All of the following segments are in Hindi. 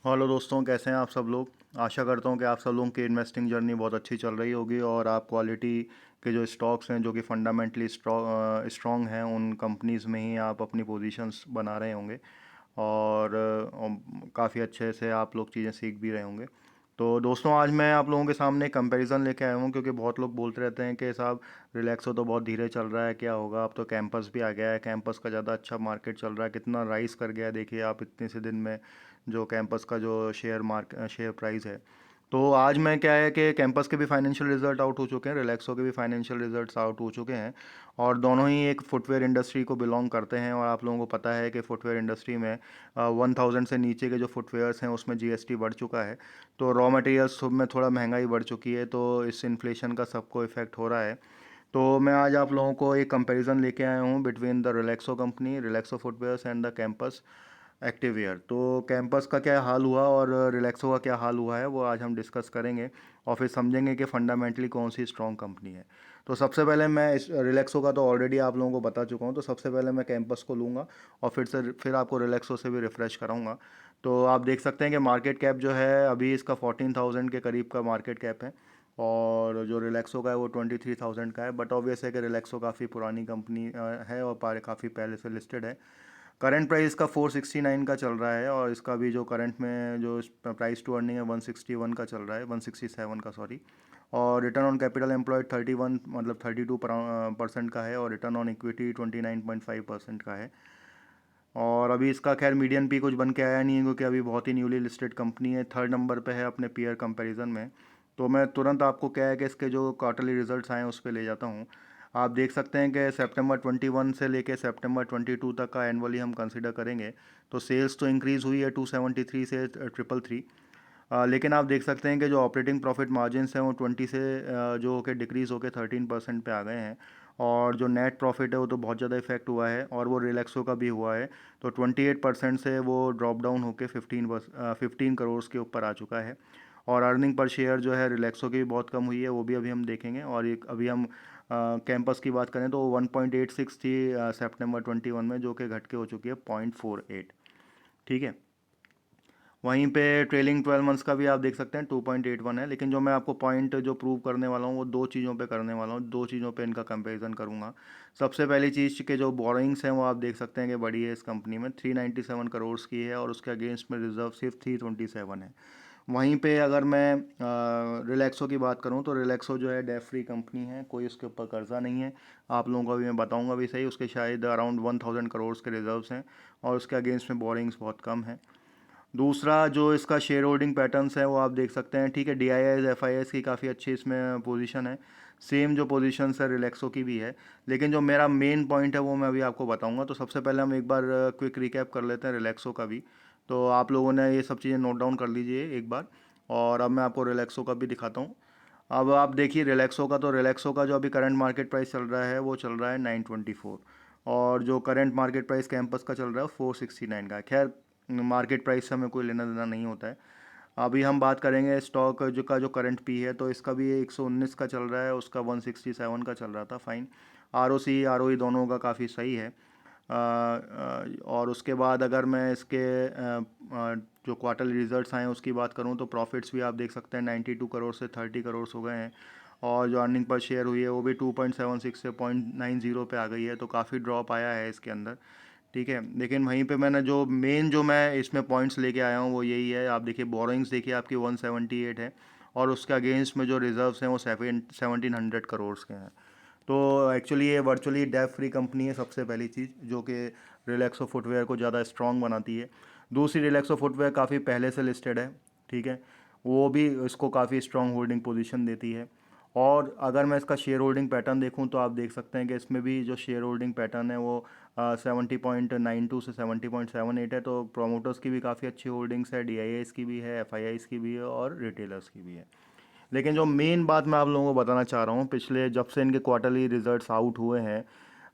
हेलो दोस्तों, कैसे हैं आप सब लोग। आशा करता हूं कि आप सब लोगों की इन्वेस्टिंग जर्नी बहुत अच्छी चल रही होगी और आप क्वालिटी के जो स्टॉक्स हैं जो कि फंडामेंटली स्ट्रॉन्ग हैं उन कंपनीज़ में ही आप अपनी पोजीशंस बना रहे होंगे और काफ़ी अच्छे से आप लोग चीज़ें सीख भी रहे होंगे। तो दोस्तों, आज मैं आप लोगों के सामने कंपैरिजन लेके आया हूँ क्योंकि बहुत लोग बोलते रहते हैं कि साहब रिलैक्सो तो बहुत धीरे चल रहा है, क्या होगा, अब तो कैंपस भी आ गया है, कैंपस का ज़्यादा अच्छा मार्केट चल रहा है, कितना राइज कर गया है देखिए आप इतने से दिन में जो कैंपस का जो शेयर प्राइस है। तो आज मैं क्या है कि कैंपस के भी फाइनेंशियल रिजल्ट आउट हो चुके हैं, रिलैक्सो के भी फाइनेंशियल रिजल्ट्स आउट हो चुके हैं और दोनों ही एक फुटवेयर इंडस्ट्री को बिलोंग करते हैं। और आप लोगों को पता है कि फुटवेयर इंडस्ट्री में 1000 से नीचे के जो फुटवेयर्स हैं उसमें जीएसटी बढ़ चुका है। तो रॉ मटेरियल्स सब में थोड़ा महंगाई बढ़ चुकी है, तो इस इन्फ्लेशन का सबको इफेक्ट हो रहा है। तो मैं आज आप लोगों को एक कंपैरिजन लेके आया हूँ between the Relaxo company, Relaxo footwears and the Campus activewear. तो कैंपस का क्या हाल हुआ और रिलैक्सो का क्या हाल हुआ है वो आज हम डिस्कस करेंगे और फिर समझेंगे कि फंडामेंटली कौन सी स्ट्रॉन्ग कंपनी है। तो सबसे पहले मैं इस रिलैक्सो का तो ऑलरेडी आप लोगों को बता चुका हूँ, तो सबसे पहले मैं कैंपस को लूँगा और फिर आपको रिलैक्सो से भी रिफ़्रेश कराऊंगा। तो आप देख सकते हैं कि मार्केट कैप जो है अभी इसका 14,000 के करीब का मार्केट कैप है और जो रिलैक्सो का है वो 23,000 का है। बट ऑब्वियस है कि रिलैक्सो काफ़ी पुरानी कंपनी है और काफ़ी पहले से लिस्टेड है। करंट प्राइस का 469 का चल रहा है और इसका भी जो करंट में जो प्राइस टू अर्निंग है 161 का चल रहा है, 167 का सॉरी। और रिटर्न ऑन कैपिटल एम्प्लॉयड 31 मतलब 32% का है और रिटर्न ऑन इक्विटी 29.5% का है। और अभी इसका खैर मीडियन पी कुछ बन के आया नहीं है क्योंकि अभी बहुत ही न्यूली लिस्टेड कंपनी है, थर्ड नंबर पे है अपने पीयर कंपैरिजन में। तो मैं तुरंत आपको क्या है कि इसके जो क्वार्टरली रिजल्ट्स आए हैं उस पर ले जाता हूँ। आप देख सकते हैं कि सितंबर 21 से लेके सितंबर 22 तक का एनुअली हम कंसिडर करेंगे तो सेल्स तो इंक्रीज़ हुई है 273 से 333। लेकिन आप देख सकते हैं कि जो ऑपरेटिंग प्रॉफिट मार्जिन्स हैं वो 20 से जो होकर डिक्रीज़ होकर 13% पे आ गए हैं। और जो नेट प्रॉफिट है वो तो बहुत ज़्यादा इफेक्ट हुआ है और वो रिलैक्सो का भी हुआ है। तो 28% से वो ड्रॉप डाउन होकर 15 करोड़ के ऊपर आ चुका है। और अर्निंग पर शेयर जो है रिलैक्सो की भी बहुत कम हुई है, वो भी अभी हम देखेंगे। और एक अभी हम कैंपस की बात करें तो 1.86 थी सितंबर 21 में, जो कि घट के हो चुकी है 0.48। ठीक है। वहीं पे ट्रेलिंग 12 मंथ्स का भी आप देख सकते हैं 2.81 है। लेकिन जो मैं आपको पॉइंट जो प्रूव करने वाला हूँ वो दो चीज़ों पे करने वाला हूँ, दो चीज़ों पे इनका कंपैरिजन करूँगा। सबसे पहली चीज़ के जो बोरोइंग्स हैं वो आप देख सकते हैं कि बड़ी है इस कंपनी में, 397 करोड़ की है और उसके अगेंस्ट में रिजर्व सिर्फ 327 है। वहीं पे अगर मैं रिलैक्सो की बात करूं तो रिलैक्सो जो है डेट फ्री कंपनी है, कोई उसके ऊपर कर्जा नहीं है। आप लोगों को अभी मैं बताऊंगा भी सही, उसके शायद अराउंड 1000 करोड़ के रिजर्व्स हैं और उसके अगेंस्ट में बोरिंग्स बहुत कम है। दूसरा जो इसका शेयर होल्डिंग पैटर्न्स है वो आप देख सकते हैं। ठीक है, D I S F I S की काफ़ी अच्छी इसमें पोजीशन है, सेम जो पोजीशन है रिलैक्सो की भी है। लेकिन जो मेरा मेन पॉइंट है वो मैं अभी आपको बताऊंगा। तो सबसे पहले हम एक बार क्विक रिकैप कर लेते हैं रिलैक्सो का भी। तो आप लोगों ने ये सब चीज़ें नोट डाउन कर लीजिए एक बार। और अब मैं आपको रिलैक्सो का भी दिखाता हूँ। अब आप देखिए रिलैक्सो का, तो रिलैक्सो का जो अभी करंट मार्केट प्राइस चल रहा है वो चल रहा है 924 और जो करंट मार्केट प्राइस कैंपस का चल रहा है 469 का है। खैर मार्केट प्राइस से हमें कोई लेना देना नहीं होता है। अभी हम बात करेंगे स्टॉक जो करंट पी है, तो इसका भी 119 का चल रहा है, उसका 167 का चल रहा था। Fine. R O C R O E दोनों का काफ़ी सही है। और उसके बाद अगर मैं इसके जो क्वार्टरली रिजल्ट्स आए हैं उसकी बात करूं तो प्रॉफिट्स भी आप देख सकते हैं 92 करोड़ से 30 करोड़ हो गए हैं। और जो अर्निंग पर शेयर हुई है वो भी 2.76 से 0.90 पे आ गई है, तो काफ़ी ड्रॉप आया है इसके अंदर। ठीक है, लेकिन वहीं पे मैंने जो मैं इसमें पॉइंट्स लेके आया हूँ वो यही है। आप देखिए बोरोइंग्स देखिए आपकी 178 है और उसके अगेंस्ट में जो रिजर्व्स हैं वो 1700 करोड़ के हैं। तो एक्चुअली ये वर्चुअली डेट फ्री कंपनी है, सबसे पहली चीज़ जो कि रिलैक्सो फुटवेयर को ज़्यादा स्ट्रॉन्ग बनाती है। दूसरी, रिलैक्सो फुटवेयर काफ़ी पहले से लिस्टेड है। ठीक है, वो भी इसको काफ़ी स्ट्रॉन्ग होल्डिंग पोजीशन देती है। और अगर मैं इसका शेयर होल्डिंग पैटर्न देखूं तो आप देख सकते हैं कि इसमें भी जो शेयर होल्डिंग पैटर्न है वो 70.92 से 70.78 है। तो प्रोमोटर्स की भी काफ़ी अच्छी होल्डिंग्स है, डी आई एस की भी है, एफ आई आईज की भी है और रिटेलर्स की भी है। लेकिन जो मेन बात मैं आप लोगों को बताना चाह रहा हूँ, पिछले जब से इनके क्वार्टरली रिजल्ट्स आउट हुए हैं,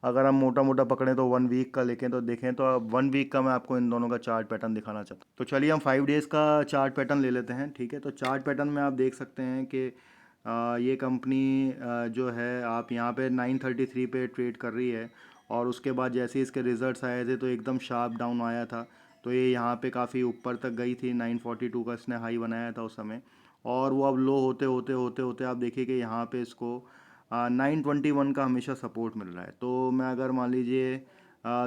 अगर हम मोटा मोटा पकड़ें तो 1 वीक का लेकें तो देखें तो अब 1 वीक का मैं आपको इन दोनों का चार्ट पैटर्न दिखाना चाहता हूँ। तो चलिए हम 5 डेज़ का चार्ट पैटर्न ले लेते हैं। ठीक है, तो चार्ट पैटर्न में आप देख सकते हैं कि ये कंपनी जो है आप यहाँ पे 933 पे ट्रेड कर रही है और उसके बाद जैसे ही इसके रिजल्ट्स आए थे तो एकदम शार्प डाउन आया था। तो ये यहाँ पे काफ़ी ऊपर तक गई थी, 942 का इसने हाई बनाया था उस समय, और वो अब लो होते होते होते होते आप देखिए कि यहाँ पे इसको 921 का हमेशा सपोर्ट मिल रहा है। तो मैं अगर मान लीजिए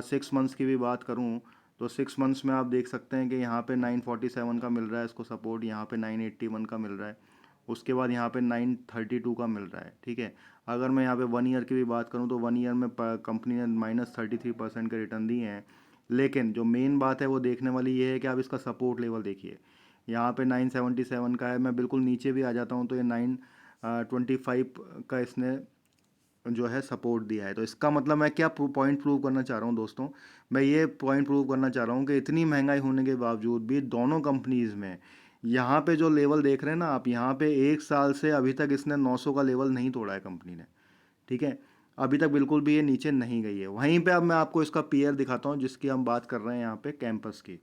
6 मंथ्स की भी बात करूँ, तो 6 मंथ्स में आप देख सकते हैं कि यहाँ पे 947 का मिल रहा है इसको सपोर्ट, यहाँ पे 981 का मिल रहा है, उसके बाद यहाँ पे 932 का मिल रहा है। ठीक है, अगर मैं यहाँ पे 1 ईयर की भी बात करूँ तो 1 ईयर में कंपनी ने -33% के रिटर्न दिए हैं। लेकिन जो मेन बात है वो देखने वाली ये है कि आप इसका सपोर्ट लेवल देखिए, यहाँ पे 977 का है। मैं बिल्कुल नीचे भी आ जाता हूँ तो ये 925 का इसने जो है सपोर्ट दिया है। तो इसका मतलब मैं क्या पॉइंट प्रूव करना चाह रहा हूँ दोस्तों, मैं ये पॉइंट प्रूव करना चाह रहा हूँ कि इतनी महंगाई होने के बावजूद भी दोनों कंपनीज में यहाँ पे जो लेवल देख रहे हैं ना आप, यहाँ पे 1 साल से अभी तक इसने 900 का लेवल नहीं तोड़ा है कंपनी ने। ठीक है, अभी तक बिल्कुल भी ये नीचे नहीं गई है। वहीं पे अब मैं आपको इसका पीयर दिखाता हूँ जिसकी हम बात कर रहे हैं यहाँ पे, कैंपस की।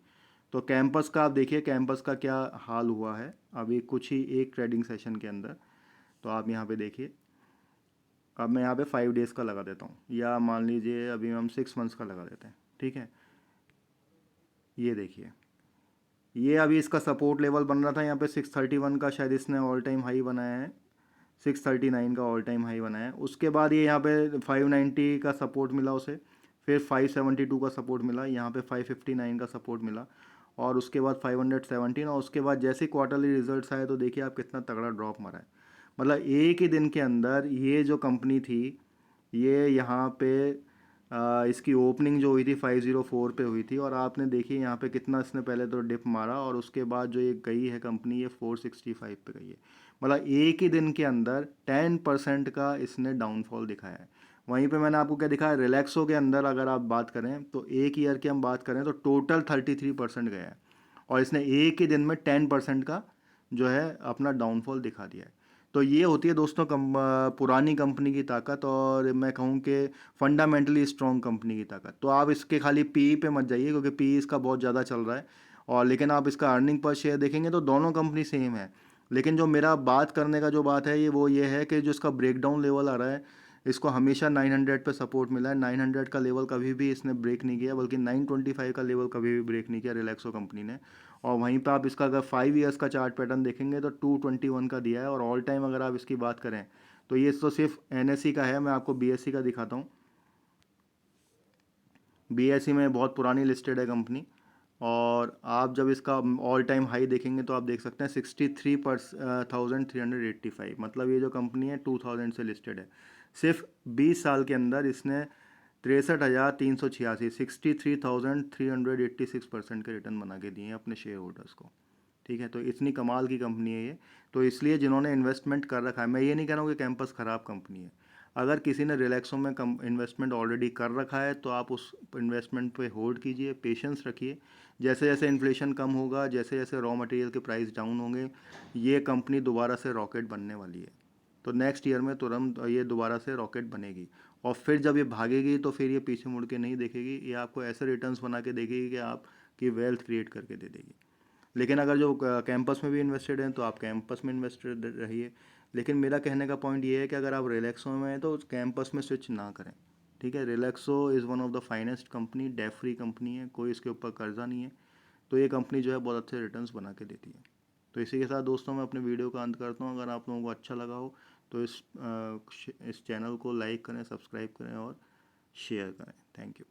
तो कैंपस का आप देखिए, कैंपस का क्या हाल हुआ है अभी कुछ ही एक ट्रेडिंग सेशन के अंदर। तो आप यहाँ पे देखिए, अब मैं यहाँ पे 5 डेज़ का लगा देता हूँ, या मान लीजिए अभी हम 6 मंथ्स का लगा देते हैं। ठीक है, ये देखिए, ये अभी इसका सपोर्ट लेवल बन रहा था यहाँ पे 631 का, शायद इसने ऑल टाइम हाई बनाया है, 639 का ऑल टाइम हाई बनाया है। उसके बाद ये यहाँ पे 590 का सपोर्ट मिला उसे, फिर 572 का सपोर्ट मिला, यहाँ पे 559 का सपोर्ट मिला, और उसके बाद 517, और उसके बाद जैसे क्वार्टरली रिजल्ट्स आए तो देखिए आप कितना तगड़ा ड्रॉप मारा है। मतलब एक ही दिन के अंदर ये जो कंपनी थी, ये यहाँ पे इसकी ओपनिंग जो हुई थी 504 पे हुई थी, और आपने देखिए यहाँ पे कितना इसने पहले तो डिप मारा, और उसके बाद जो ये गई है कंपनी, ये 465 पे गई है। मतलब एक ही दिन के अंदर 10% का इसने डाउनफॉल दिखाया है। वहीं पे मैंने आपको क्या दिखाया, रिलैक्सो के अंदर अगर आप बात करें तो एक ईयर की हम बात करें तो टोटल 33% गया है, और इसने एक ही दिन में 10% का जो है अपना डाउनफॉल दिखा दिया है। तो ये होती है दोस्तों पुरानी कंपनी की ताकत, और मैं कहूँ कि फंडामेंटली स्ट्रॉन्ग कंपनी की ताकत। तो आप इसके खाली पी पे मत जाइए, क्योंकि पी इसका बहुत ज़्यादा चल रहा है, और लेकिन आप इसका अर्निंग पर शेयर देखेंगे तो दोनों कंपनी सेम है। लेकिन जो मेरा बात करने का जो बात है ये है कि जो इसका ब्रेकडाउन लेवल आ रहा है, इसको हमेशा 900 पे सपोर्ट मिला है। 900 का लेवल कभी भी इसने ब्रेक नहीं किया, बल्कि 925 का लेवल कभी भी ब्रेक नहीं किया रिलैक्सो कंपनी ने। और वहीं पे आप इसका अगर 5 ईयर्स का चार्ट पैटर्न देखेंगे तो 221 का दिया है, और ऑल टाइम अगर आप इसकी बात करें तो ये तो सिर्फ एनएससी का है। मैं आपको बीएससी का दिखाता हूँ। बीएससी में बहुत पुरानी लिस्टेड है कंपनी, और आप जब इसका ऑल टाइम हाई देखेंगे तो आप देख सकते हैं 63,385। मतलब ये जो कंपनी है 2000 से लिस्टेड है। सिर्फ 20 साल के अंदर इसने 63,386, 63,386% के रिटर्न बना के दिए हैं अपने शेयर होल्डर्स को। ठीक है, तो इतनी कमाल की कंपनी है ये। तो इसलिए जिन्होंने इन्वेस्टमेंट कर रखा है, मैं ये नहीं कह रहा हूँ कि कैंपस ख़राब कंपनी है। अगर किसी ने रिलैक्सो में कम इन्वेस्टमेंट ऑलरेडी कर रखा है तो आप उस इन्वेस्टमेंट पे होल्ड कीजिए, पेशेंस रखिए। जैसे जैसे इन्फ्लेशन कम होगा, जैसे जैसे रॉ मटेरियल के प्राइस डाउन होंगे, ये कंपनी दोबारा से रॉकेट बनने वाली है। तो नेक्स्ट ईयर में तुरंत ये दोबारा से रॉकेट बनेगी, और फिर जब ये भागेगी तो फिर ये पीछे मुड़ के नहीं देखेगी, ये आपको ऐसे रिटर्न्स बना के देगी कि आपकी वेल्थ क्रिएट करके दे देगी। लेकिन अगर जो कैंपस में भी इन्वेस्टेड हैं तो आप कैंपस में इन्वेस्टेड रहिए। लेकिन मेरा कहने का पॉइंट ये है कि अगर आप रिलैक्सो में हैं तो कैंपस में स्विच ना करें। ठीक है, Relaxo is one of the finest company, debt free company है, कोई इसके ऊपर कर्जा नहीं है। तो ये कंपनी जो है बहुत अच्छे रिटर्न्स बना के देती है। तो इसी के साथ दोस्तों मैं अपने वीडियो का अंत करता हूँ। अगर आप लोगों को अच्छा लगा हो तो इस चैनल को लाइक करें, सब्सक्राइब करें और शेयर करें। Thank you.